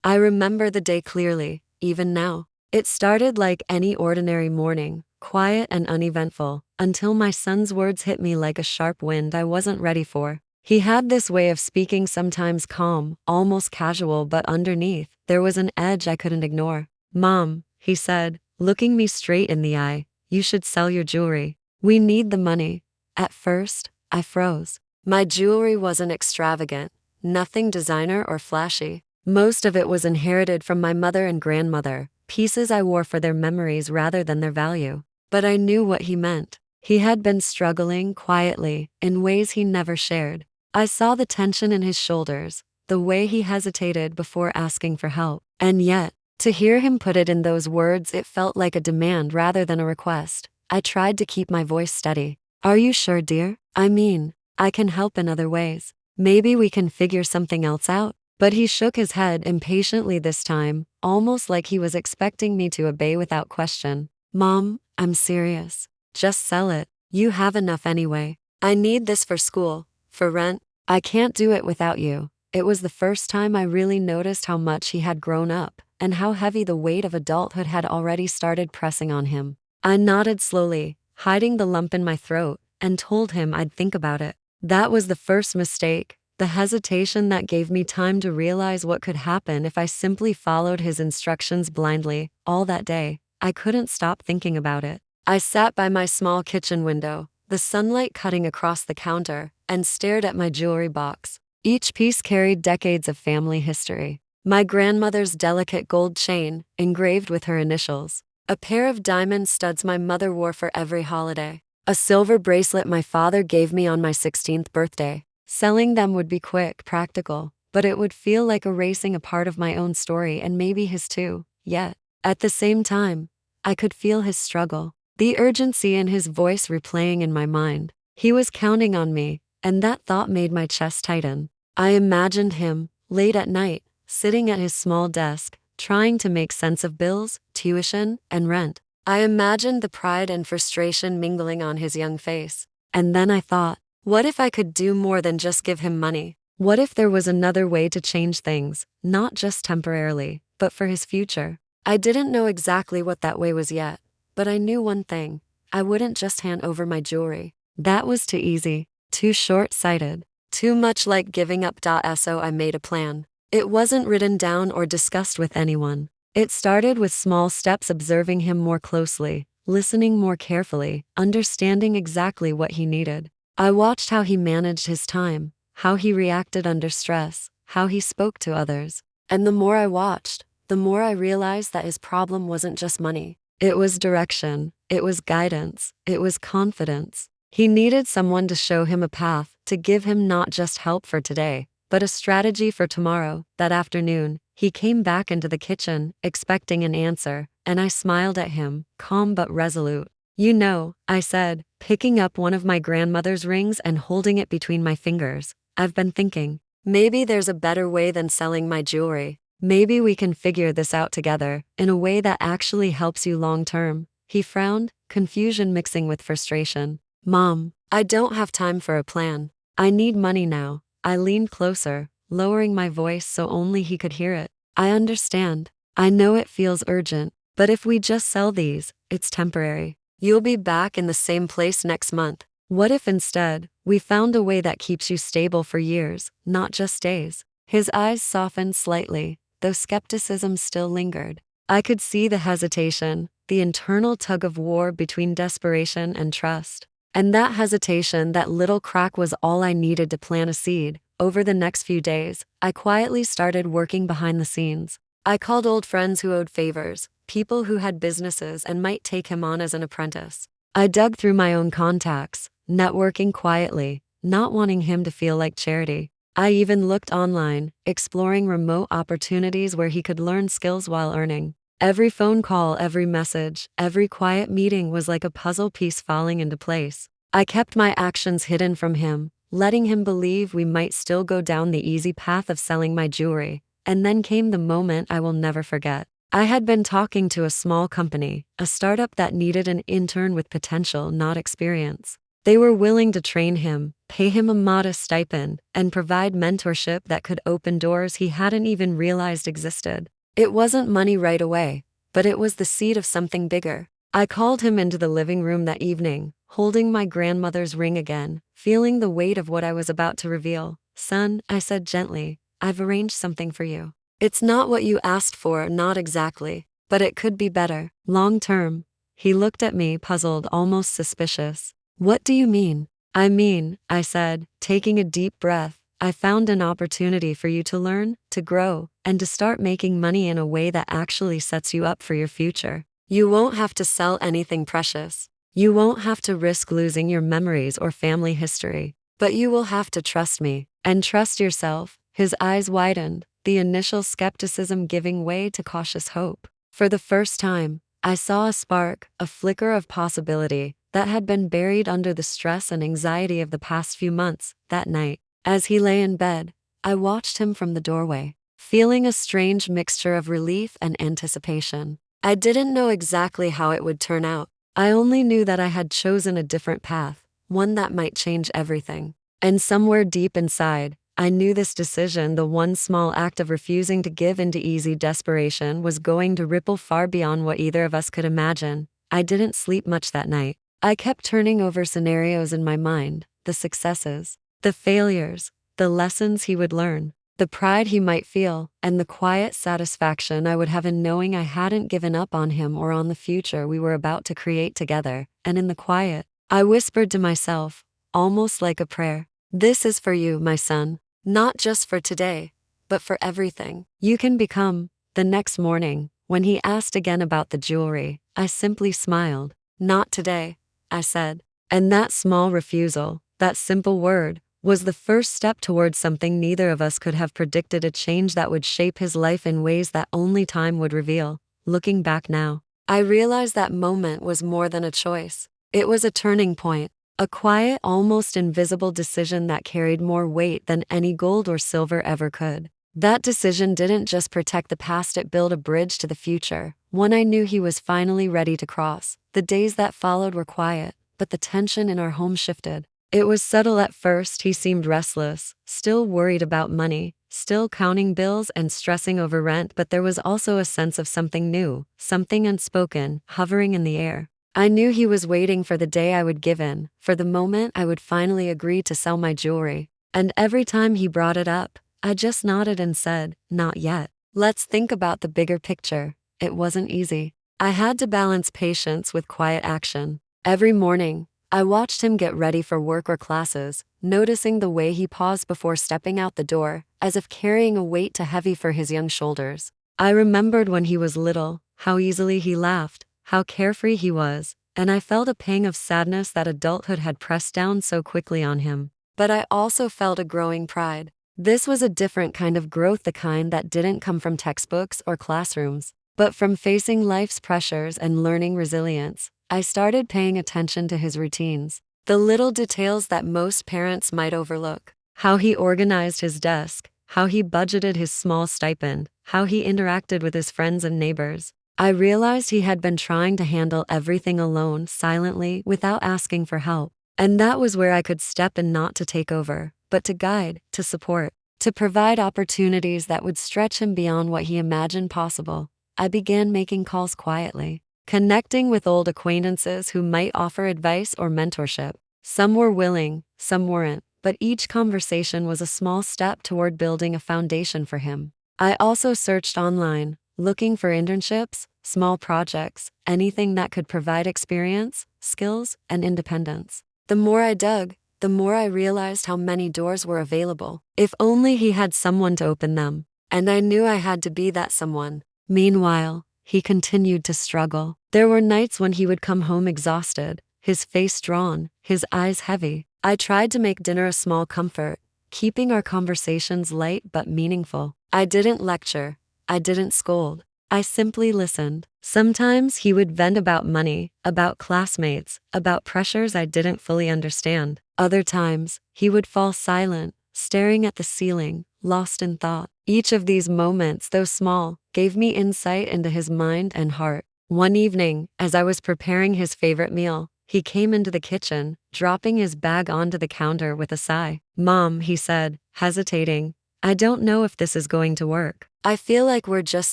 I remember the day clearly, even now. It started like any ordinary morning, quiet and uneventful, until my son's words hit me like a sharp wind I wasn't ready for. He had this way of speaking, sometimes calm, almost casual, but underneath, there was an edge I couldn't ignore. "Mom," he said, looking me straight in the eye, "you should sell your jewelry. We need the money." At first, I froze. My jewelry wasn't extravagant, nothing designer or flashy. Most of it was inherited from my mother and grandmother, pieces I wore for their memories rather than their value. But I knew what he meant. He had been struggling quietly, in ways he never shared. I saw the tension in his shoulders, the way he hesitated before asking for help. And yet, to hear him put it in those words, it felt like a demand rather than a request. I tried to keep my voice steady. "Are you sure, dear? I mean, I can help in other ways. Maybe we can figure something else out." But he shook his head impatiently this time, almost like he was expecting me to obey without question. "Mom, I'm serious. Just sell it. You have enough anyway. I need this for school, for rent. I can't do it without you." It was the first time I really noticed how much he had grown up, and how heavy the weight of adulthood had already started pressing on him. I nodded slowly, hiding the lump in my throat, and told him I'd think about it. That was the first mistake, the hesitation that gave me time to realize what could happen if I simply followed his instructions blindly. All that day, I couldn't stop thinking about it. I sat by my small kitchen window, the sunlight cutting across the counter, and stared at my jewelry box. Each piece carried decades of family history. My grandmother's delicate gold chain, engraved with her initials. A pair of diamond studs my mother wore for every holiday. A silver bracelet my father gave me on my 16th birthday. Selling them would be quick, practical, but it would feel like erasing a part of my own story and maybe his too. Yet, at the same time, I could feel his struggle, the urgency in his voice replaying in my mind. He was counting on me, and that thought made my chest tighten. I imagined him, late at night, sitting at his small desk, trying to make sense of bills, tuition, and rent. I imagined the pride and frustration mingling on his young face. And then I thought, what if I could do more than just give him money? What if there was another way to change things, not just temporarily, but for his future? I didn't know exactly what that way was yet, but I knew one thing. I wouldn't just hand over my jewelry. That was too easy, too short-sighted, too much like giving up. So I made a plan. It wasn't written down or discussed with anyone. It started with small steps, observing him more closely, listening more carefully, understanding exactly what he needed. I watched how he managed his time, how he reacted under stress, how he spoke to others. And the more I watched, the more I realized that his problem wasn't just money. It was direction, it was guidance, it was confidence. He needed someone to show him a path, to give him not just help for today, but a strategy for tomorrow. That afternoon, he came back into the kitchen, expecting an answer, and I smiled at him, calm but resolute. "You know," I said, picking up one of my grandmother's rings and holding it between my fingers, "I've been thinking, maybe there's a better way than selling my jewelry. Maybe we can figure this out together, in a way that actually helps you long term." He frowned, confusion mixing with frustration. "Mom, I don't have time for a plan. I need money now." I leaned closer, lowering my voice so only he could hear it. "I understand. I know it feels urgent, but if we just sell these, it's temporary. You'll be back in the same place next month. What if instead, we found a way that keeps you stable for years, not just days?" His eyes softened slightly, though skepticism still lingered. I could see the hesitation, the internal tug-of-war between desperation and trust. And that hesitation, that little crack, was all I needed to plant a seed. Over the next few days, I quietly started working behind the scenes. I called old friends who owed favors, people who had businesses and might take him on as an apprentice. I dug through my own contacts, networking quietly, not wanting him to feel like charity. I even looked online, exploring remote opportunities where he could learn skills while earning. Every phone call, every message, every quiet meeting was like a puzzle piece falling into place. I kept my actions hidden from him, letting him believe we might still go down the easy path of selling my jewelry. And then came the moment I will never forget. I had been talking to a small company, a startup that needed an intern with potential, not experience. They were willing to train him, pay him a modest stipend, and provide mentorship that could open doors he hadn't even realized existed. It wasn't money right away, but it was the seed of something bigger. I called him into the living room that evening, holding my grandmother's ring again, feeling the weight of what I was about to reveal. "Son," I said gently, "I've arranged something for you. It's not what you asked for, not exactly, but it could be better, long term." He looked at me, puzzled, almost suspicious. "What do you mean?" I said, taking a deep breath, "I found an opportunity for you to learn, to grow, and to start making money in a way that actually sets you up for your future. You won't have to sell anything precious. You won't have to risk losing your memories or family history. But you will have to trust me, and trust yourself." His eyes widened, the initial skepticism giving way to cautious hope. For the first time, I saw a spark, a flicker of possibility that had been buried under the stress and anxiety of the past few months. That night, as he lay in bed, I watched him from the doorway, feeling a strange mixture of relief and anticipation. I didn't know exactly how it would turn out. I only knew that I had chosen a different path, one that might change everything. And somewhere deep inside, I knew this decision, the one small act of refusing to give into easy desperation, was going to ripple far beyond what either of us could imagine. I didn't sleep much that night. I kept turning over scenarios in my mind, the successes, the failures, the lessons he would learn, the pride he might feel, and the quiet satisfaction I would have in knowing I hadn't given up on him or on the future we were about to create together. And in the quiet, I whispered to myself, almost like a prayer, "This is for you, my son, not just for today, but for everything you can become." The next morning, when he asked again about the jewelry, I simply smiled. "Not today," I said. And that small refusal, that simple word, was the first step towards something neither of us could have predicted, a change that would shape his life in ways that only time would reveal. Looking back now, I realize that moment was more than a choice. It was a turning point, a quiet, almost invisible decision that carried more weight than any gold or silver ever could. That decision didn't just protect the past, it built a bridge to the future, one I knew he was finally ready to cross. The days that followed were quiet, but the tension in our home shifted. It was subtle at first. He seemed restless, still worried about money, still counting bills and stressing over rent, but there was also a sense of something new, something unspoken, hovering in the air. I knew he was waiting for the day I would give in, for the moment I would finally agree to sell my jewelry. And every time he brought it up, I just nodded and said, "Not yet. Let's think about the bigger picture." It wasn't easy. I had to balance patience with quiet action. Every morning, I watched him get ready for work or classes, noticing the way he paused before stepping out the door, as if carrying a weight too heavy for his young shoulders. I remembered when he was little, how easily he laughed, how carefree he was, and I felt a pang of sadness that adulthood had pressed down so quickly on him. But I also felt a growing pride. This was a different kind of growth, the kind that didn't come from textbooks or classrooms, but from facing life's pressures and learning resilience. I started paying attention to his routines, the little details that most parents might overlook. How he organized his desk, how he budgeted his small stipend, how he interacted with his friends and neighbors. I realized he had been trying to handle everything alone, silently, without asking for help. And that was where I could step in, not to take over, but to guide, to support, to provide opportunities that would stretch him beyond what he imagined possible. I began making calls quietly, connecting with old acquaintances who might offer advice or mentorship. Some were willing, some weren't, but each conversation was a small step toward building a foundation for him. I also searched online, looking for internships, small projects, anything that could provide experience, skills, and independence. The more I dug, the more I realized how many doors were available, if only he had someone to open them. And I knew I had to be that someone. Meanwhile, he continued to struggle. There were nights when he would come home exhausted, his face drawn, his eyes heavy. I tried to make dinner a small comfort, keeping our conversations light but meaningful. I didn't lecture. I didn't scold. I simply listened. Sometimes he would vent about money, about classmates, about pressures I didn't fully understand. Other times, he would fall silent, staring at the ceiling, lost in thought. Each of these moments, though small, gave me insight into his mind and heart. One evening, as I was preparing his favorite meal, he came into the kitchen, dropping his bag onto the counter with a sigh. "Mom," he said, hesitating, "I don't know if this is going to work. I feel like we're just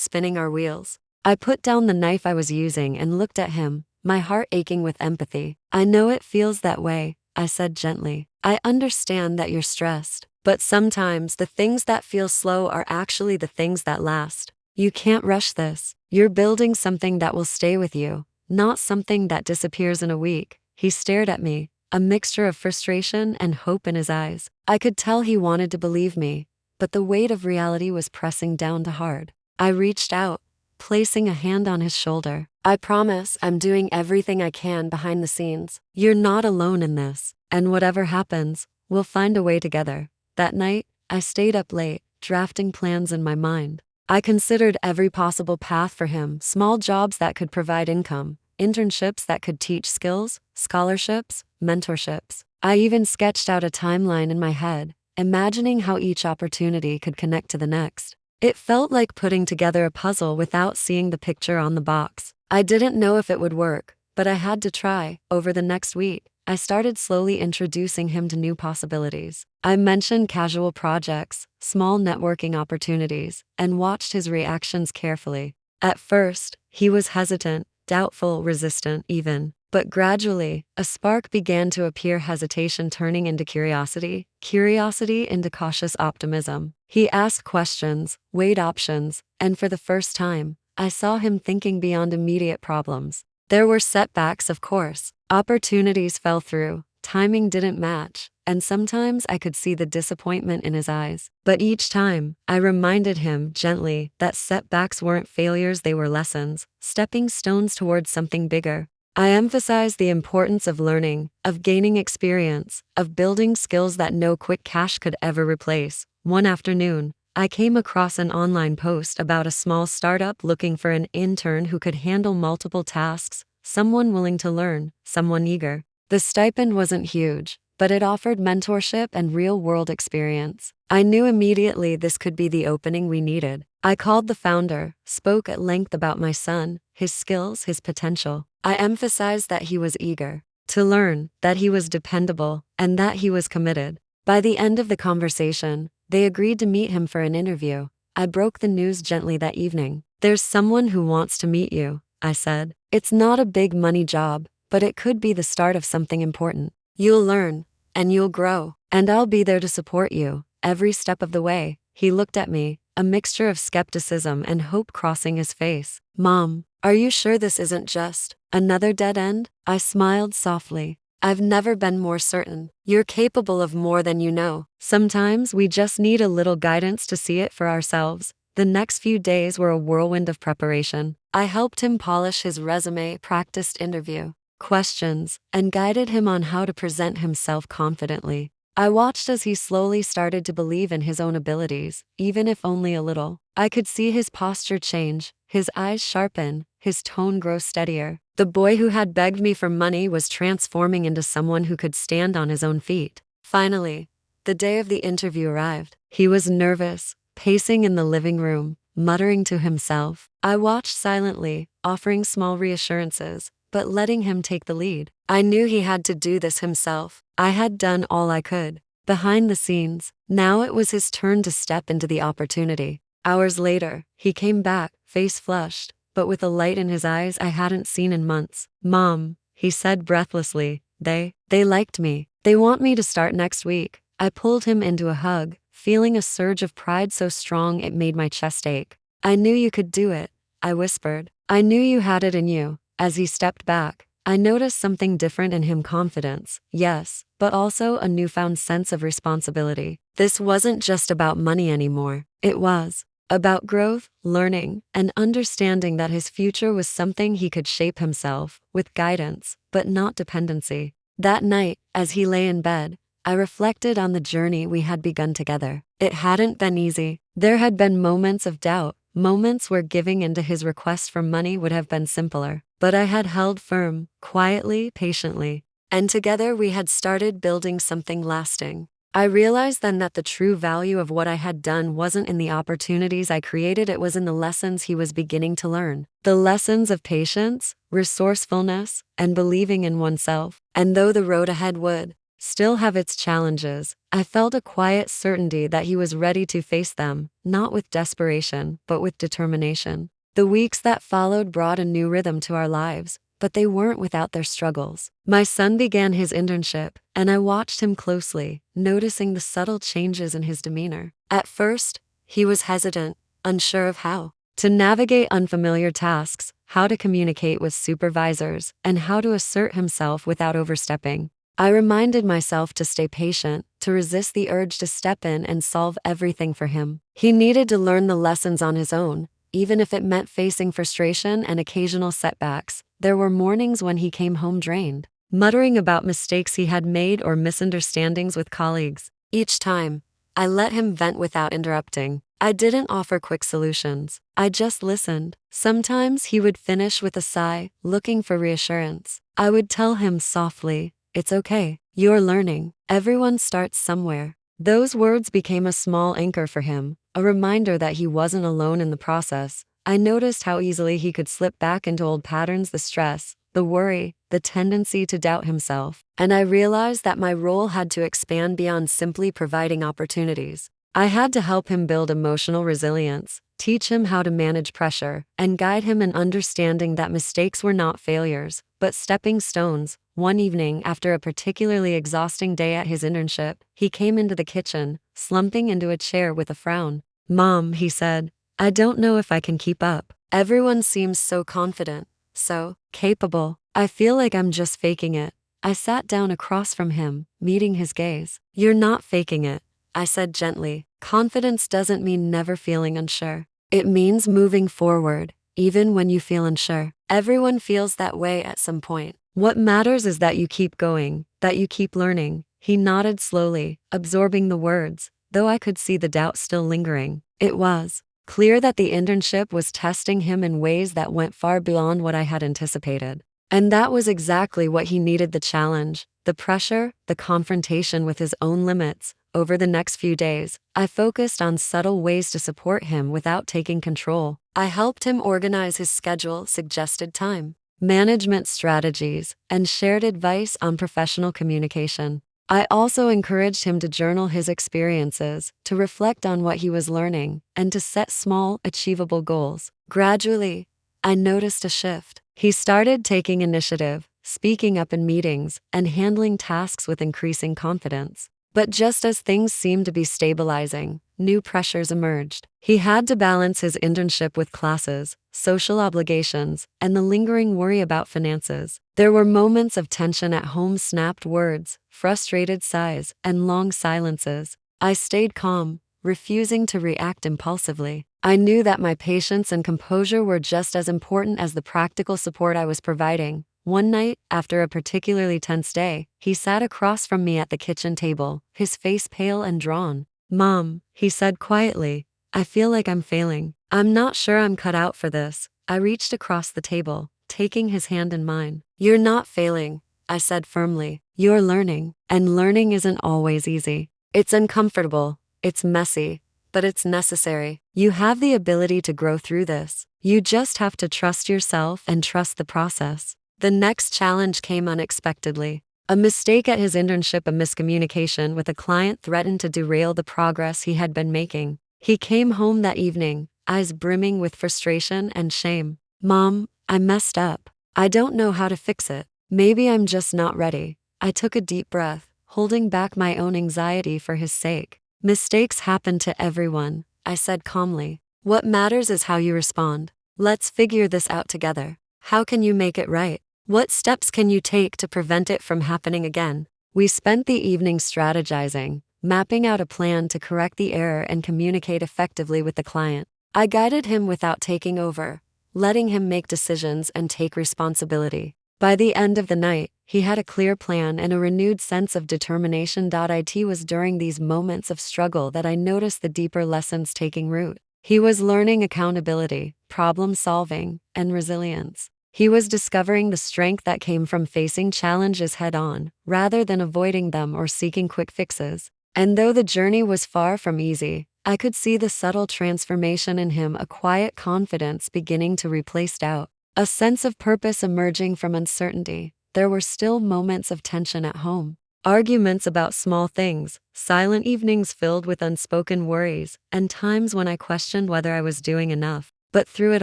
spinning our wheels." I put down the knife I was using and looked at him, my heart aching with empathy. "I know it feels that way," I said gently. "I understand that you're stressed, but sometimes the things that feel slow are actually the things that last. You can't rush this. You're building something that will stay with you, not something that disappears in a week." He stared at me, a mixture of frustration and hope in his eyes. I could tell he wanted to believe me, but the weight of reality was pressing down hard. I reached out, placing a hand on his shoulder. "I promise I'm doing everything I can behind the scenes. You're not alone in this, and whatever happens, we'll find a way together." That night, I stayed up late, drafting plans in my mind. I considered every possible path for him: small jobs that could provide income, internships that could teach skills, scholarships, mentorships. I even sketched out a timeline in my head, imagining how each opportunity could connect to the next. It felt like putting together a puzzle without seeing the picture on the box. I didn't know if it would work, but I had to try. Over the next week, I started slowly introducing him to new possibilities. I mentioned casual projects, small networking opportunities, and watched his reactions carefully. At first, he was hesitant, doubtful, resistant even. But gradually, a spark began to appear, hesitation turning into curiosity, curiosity into cautious optimism. He asked questions, weighed options, and for the first time, I saw him thinking beyond immediate problems. There were setbacks, of course. Opportunities fell through, timing didn't match, and sometimes I could see the disappointment in his eyes. But each time, I reminded him gently that setbacks weren't failures, they were lessons, stepping stones towards something bigger. I emphasized the importance of learning, of gaining experience, of building skills that no quick cash could ever replace. One afternoon, I came across an online post about a small startup looking for an intern who could handle multiple tasks, someone willing to learn, someone eager. The stipend wasn't huge, but it offered mentorship and real-world experience. I knew immediately this could be the opening we needed. I called the founder, spoke at length about my son, his skills, his potential. I emphasized that he was eager to learn, that he was dependable, and that he was committed. By the end of the conversation, they agreed to meet him for an interview. I broke the news gently that evening. "There's someone who wants to meet you," I said. "It's not a big money job, but it could be the start of something important. You'll learn, and you'll grow, and I'll be there to support you every step of the way." He looked at me, a mixture of skepticism and hope crossing his face. "Mom, are you sure this isn't just another dead end?" I smiled softly. "I've never been more certain. You're capable of more than you know. Sometimes we just need a little guidance to see it for ourselves." The next few days were a whirlwind of preparation. I helped him polish his resume, practiced interview questions, and guided him on how to present himself confidently. I watched as he slowly started to believe in his own abilities, even if only a little. I could see his posture change, his eyes sharpen, his tone grow steadier. The boy who had begged me for money was transforming into someone who could stand on his own feet. Finally, the day of the interview arrived. He was nervous, pacing in the living room, muttering to himself. I watched silently, offering small reassurances, but letting him take the lead. I knew he had to do this himself. I had done all I could. Behind the scenes, now it was his turn to step into the opportunity. Hours later, he came back, face flushed, but with a light in his eyes I hadn't seen in months. "Mom," he said breathlessly, they liked me. They want me to start next week." I pulled him into a hug, feeling a surge of pride so strong it made my chest ache. "I knew you could do it," I whispered. "I knew you had it in you." As he stepped back, I noticed something different in him: confidence, yes, but also a newfound sense of responsibility. This wasn't just about money anymore. It was about growth, learning, and understanding that his future was something he could shape himself, with guidance, but not dependency. That night, as he lay in bed, I reflected on the journey we had begun together. It hadn't been easy. There had been moments of doubt, moments where giving in to his request for money would have been simpler. But I had held firm, quietly, patiently. And together we had started building something lasting. I realized then that the true value of what I had done wasn't in the opportunities I created, it was in the lessons he was beginning to learn. The lessons of patience, resourcefulness, and believing in oneself. And though the road ahead would still have its challenges, I felt a quiet certainty that he was ready to face them, not with desperation, but with determination. The weeks that followed brought a new rhythm to our lives, but they weren't without their struggles. My son began his internship, and I watched him closely, noticing the subtle changes in his demeanor. At first, he was hesitant, unsure of how to navigate unfamiliar tasks, how to communicate with supervisors, and how to assert himself without overstepping. I reminded myself to stay patient, to resist the urge to step in and solve everything for him. He needed to learn the lessons on his own, even if it meant facing frustration and occasional setbacks. There were mornings when he came home drained, muttering about mistakes he had made or misunderstandings with colleagues. Each time, I let him vent without interrupting. I didn't offer quick solutions. I just listened. Sometimes he would finish with a sigh, looking for reassurance. I would tell him softly, "It's okay. You're learning. Everyone starts somewhere." Those words became a small anchor for him, a reminder that he wasn't alone in the process. I noticed how easily he could slip back into old patterns, the stress, the worry, the tendency to doubt himself. And I realized that my role had to expand beyond simply providing opportunities. I had to help him build emotional resilience, teach him how to manage pressure, and guide him in understanding that mistakes were not failures, but stepping stones. One evening, after a particularly exhausting day at his internship, he came into the kitchen, slumping into a chair with a frown. "Mom," he said, "I don't know if I can keep up. Everyone seems so confident, so capable. I feel like I'm just faking it." I sat down across from him, meeting his gaze. "You're not faking it," I said gently. "Confidence doesn't mean never feeling unsure. It means moving forward, even when you feel unsure. Everyone feels that way at some point. What matters is that you keep going, that you keep learning." He nodded slowly, absorbing the words, though I could see the doubt still lingering. It was clear that the internship was testing him in ways that went far beyond what I had anticipated. And that was exactly what he needed, the challenge, the pressure, the confrontation with his own limits. Over the next few days, I focused on subtle ways to support him without taking control. I helped him organize his schedule, suggested time management strategies, and shared advice on professional communication. I also encouraged him to journal his experiences, to reflect on what he was learning, and to set small, achievable goals. Gradually, I noticed a shift. He started taking initiative, speaking up in meetings, and handling tasks with increasing confidence. But just as things seemed to be stabilizing, new pressures emerged. He had to balance his internship with classes, social obligations, and the lingering worry about finances. There were moments of tension at home, snapped words, frustrated sighs, and long silences. I stayed calm, refusing to react impulsively. I knew that my patience and composure were just as important as the practical support I was providing. One night, after a particularly tense day, he sat across from me at the kitchen table, his face pale and drawn. "Mom," he said quietly, "I feel like I'm failing. I'm not sure I'm cut out for this." I reached across the table, taking his hand in mine. "You're not failing," I said firmly. "You're learning, and learning isn't always easy. It's uncomfortable, it's messy, but it's necessary. You have the ability to grow through this. You just have to trust yourself and trust the process." The next challenge came unexpectedly. A mistake at his internship, a miscommunication with a client, threatened to derail the progress he had been making. He came home that evening, eyes brimming with frustration and shame. "Mom, I messed up. I don't know how to fix it. Maybe I'm just not ready." I took a deep breath, holding back my own anxiety for his sake. "Mistakes happen to everyone," I said calmly. "What matters is how you respond. Let's figure this out together. How can you make it right? What steps can you take to prevent it from happening again?" We spent the evening strategizing, mapping out a plan to correct the error and communicate effectively with the client. I guided him without taking over, letting him make decisions and take responsibility. By the end of the night, he had a clear plan and a renewed sense of determination. It was during these moments of struggle that I noticed the deeper lessons taking root. He was learning accountability, problem solving, and resilience. He was discovering the strength that came from facing challenges head on, rather than avoiding them or seeking quick fixes. And though the journey was far from easy, I could see the subtle transformation in him, a quiet confidence beginning to replace doubt, a sense of purpose emerging from uncertainty. There were still moments of tension at home. Arguments about small things, silent evenings filled with unspoken worries, and times when I questioned whether I was doing enough. But through it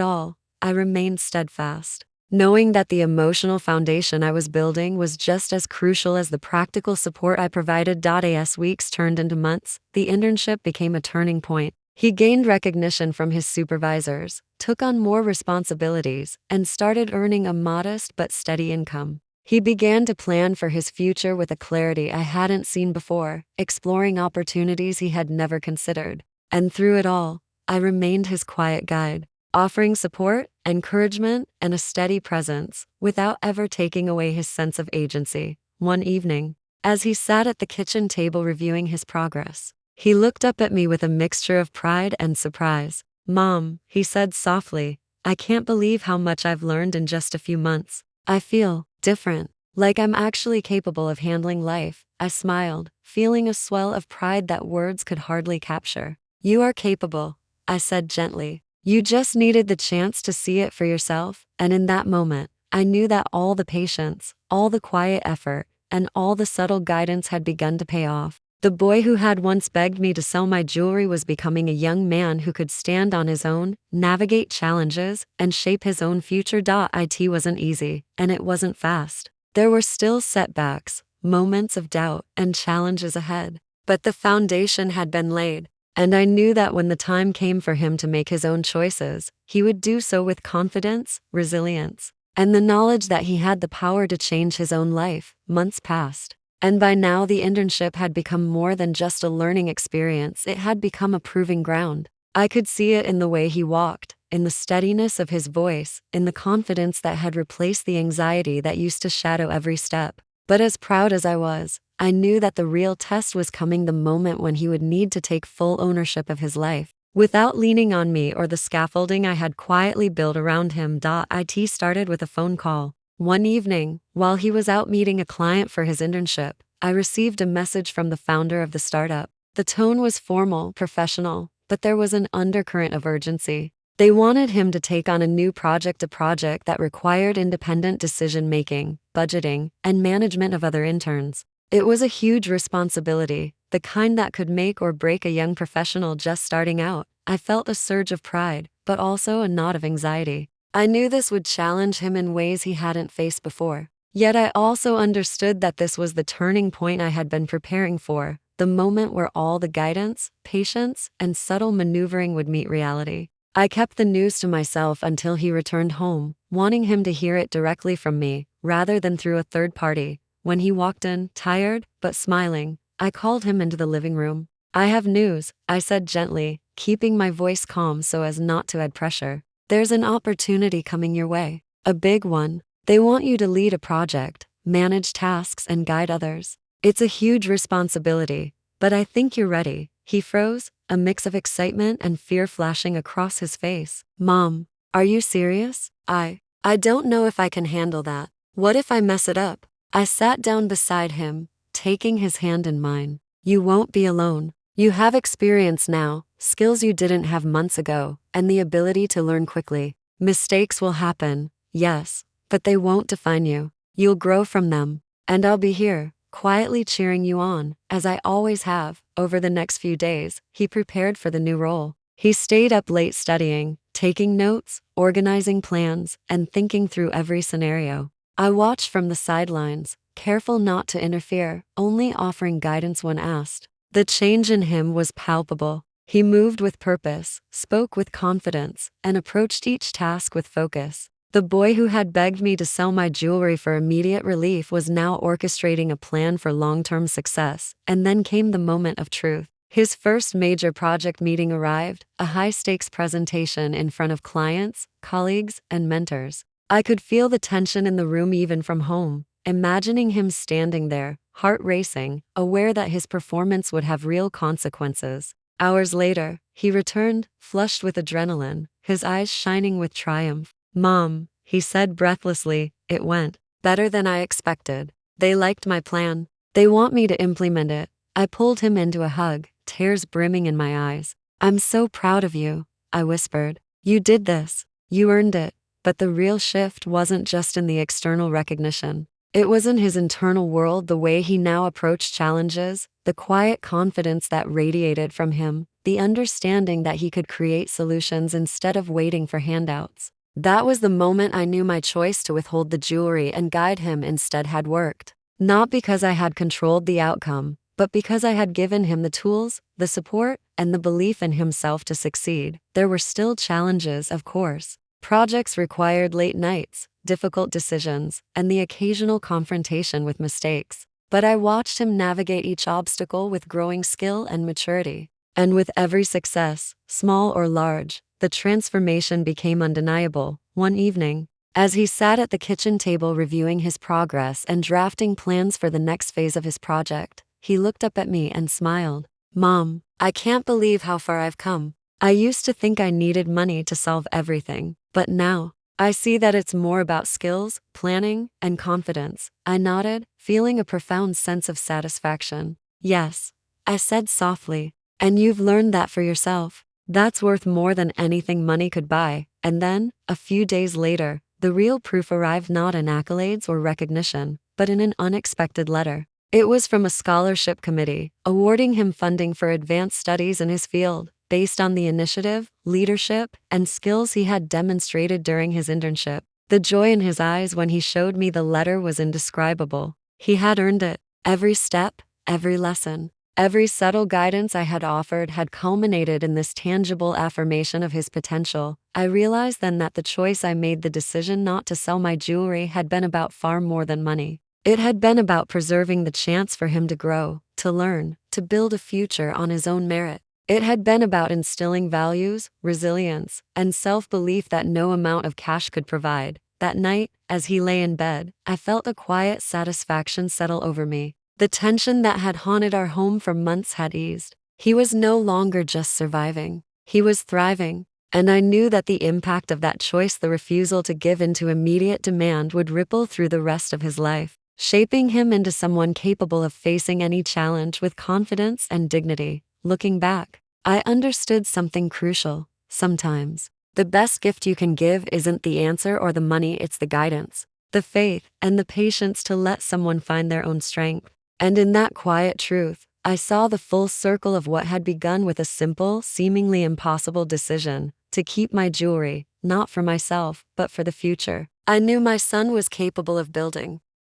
all, I remained steadfast, knowing that the emotional foundation I was building was just as crucial as the practical support I provided. As weeks turned into months, the internship became a turning point. He gained recognition from his supervisors, took on more responsibilities, and started earning a modest but steady income. He began to plan for his future with a clarity I hadn't seen before, exploring opportunities he had never considered. And through it all, I remained his quiet guide, offering support, encouragement, and a steady presence, without ever taking away his sense of agency. One evening, as he sat at the kitchen table reviewing his progress, he looked up at me with a mixture of pride and surprise. "Mom," he said softly, "I can't believe how much I've learned in just a few months. I feel different, like I'm actually capable of handling life." I smiled, feeling a swell of pride that words could hardly capture. "You are capable," I said gently. "You just needed the chance to see it for yourself." And in that moment, I knew that all the patience, all the quiet effort, and all the subtle guidance had begun to pay off. The boy who had once begged me to sell my jewelry was becoming a young man who could stand on his own, navigate challenges, and shape his own future. It wasn't easy, and it wasn't fast. There were still setbacks, moments of doubt, and challenges ahead. But the foundation had been laid, and I knew that when the time came for him to make his own choices, he would do so with confidence, resilience, and the knowledge that he had the power to change his own life. Months passed, and by now the internship had become more than just a learning experience. It had become a proving ground. I could see it in the way he walked, in the steadiness of his voice, in the confidence that had replaced the anxiety that used to shadow every step. But as proud as I was, I knew that the real test was coming, the moment when he would need to take full ownership of his life, without leaning on me or the scaffolding I had quietly built around him. It started with a phone call. One evening, while he was out meeting a client for his internship, I received a message from the founder of the startup. The tone was formal, professional, but there was an undercurrent of urgency. They wanted him to take on a new project, a project that required independent decision-making, budgeting, and management of other interns. It was a huge responsibility, the kind that could make or break a young professional just starting out. I felt a surge of pride, but also a knot of anxiety. I knew this would challenge him in ways he hadn't faced before. Yet I also understood that this was the turning point I had been preparing for, the moment where all the guidance, patience, and subtle maneuvering would meet reality. I kept the news to myself until he returned home, wanting him to hear it directly from me, rather than through a third party. When he walked in, tired, but smiling, I called him into the living room. "I have news," I said gently, keeping my voice calm so as not to add pressure. "There's an opportunity coming your way. A big one. They want you to lead a project, manage tasks, and guide others. It's a huge responsibility, but I think you're ready." He froze, a mix of excitement and fear flashing across his face. "Mom, are you serious? I don't know if I can handle that. What if I mess it up?" I sat down beside him, taking his hand in mine. "You won't be alone. You have experience now, skills you didn't have months ago, and the ability to learn quickly. Mistakes will happen, yes, but they won't define you. You'll grow from them, and I'll be here, quietly cheering you on, as I always have." Over the next few days, he prepared for the new role. He stayed up late studying, taking notes, organizing plans, and thinking through every scenario. I watched from the sidelines, careful not to interfere, only offering guidance when asked. The change in him was palpable. He moved with purpose, spoke with confidence, and approached each task with focus. The boy who had begged me to sell my jewelry for immediate relief was now orchestrating a plan for long-term success. And then came the moment of truth. His first major project meeting arrived, a high-stakes presentation in front of clients, colleagues, and mentors. I could feel the tension in the room even from home, imagining him standing there, heart racing, aware that his performance would have real consequences. Hours later, he returned, flushed with adrenaline, his eyes shining with triumph. "Mom," he said breathlessly, "it went better than I expected. They liked my plan. They want me to implement it." I pulled him into a hug, tears brimming in my eyes. "I'm so proud of you," I whispered. "You did this. You earned it." But the real shift wasn't just in the external recognition. It was in his internal world, the way he now approached challenges, the quiet confidence that radiated from him, the understanding that he could create solutions instead of waiting for handouts. That was the moment I knew my choice to withhold the jewelry and guide him instead had worked. Not because I had controlled the outcome, but because I had given him the tools, the support, and the belief in himself to succeed. There were still challenges, of course. Projects required late nights, difficult decisions, and the occasional confrontation with mistakes. But I watched him navigate each obstacle with growing skill and maturity. And with every success, small or large, the transformation became undeniable. One evening, as he sat at the kitchen table reviewing his progress and drafting plans for the next phase of his project, he looked up at me and smiled. "Mom, I can't believe how far I've come. I used to think I needed money to solve everything, but now, I see that it's more about skills, planning, and confidence." I nodded, feeling a profound sense of satisfaction. "Yes," I said softly, "and you've learned that for yourself. That's worth more than anything money could buy." And then, a few days later, the real proof arrived, not in accolades or recognition, but in an unexpected letter. It was from a scholarship committee, awarding him funding for advanced studies in his field, based on the initiative, leadership, and skills he had demonstrated during his internship. The joy in his eyes when he showed me the letter was indescribable. He had earned it. Every step, every lesson, every subtle guidance I had offered had culminated in this tangible affirmation of his potential. I realized then that the choice I made, the decision not to sell my jewelry, had been about far more than money. It had been about preserving the chance for him to grow, to learn, to build a future on his own merit. It had been about instilling values, resilience, and self-belief that no amount of cash could provide. That night, as he lay in bed, I felt a quiet satisfaction settle over me. The tension that had haunted our home for months had eased. He was no longer just surviving. He was thriving. And I knew that the impact of that choice, the refusal to give in to immediate demand, would ripple through the rest of his life, shaping him into someone capable of facing any challenge with confidence and dignity. Looking back, I understood something crucial. Sometimes, the best gift you can give isn't the answer or the money, it's the guidance, the faith, and the patience to let someone find their own strength. And in that quiet truth, I saw the full circle of what had begun with a simple, seemingly impossible decision to keep my jewelry, not for myself, but for the future I knew my son was capable of building.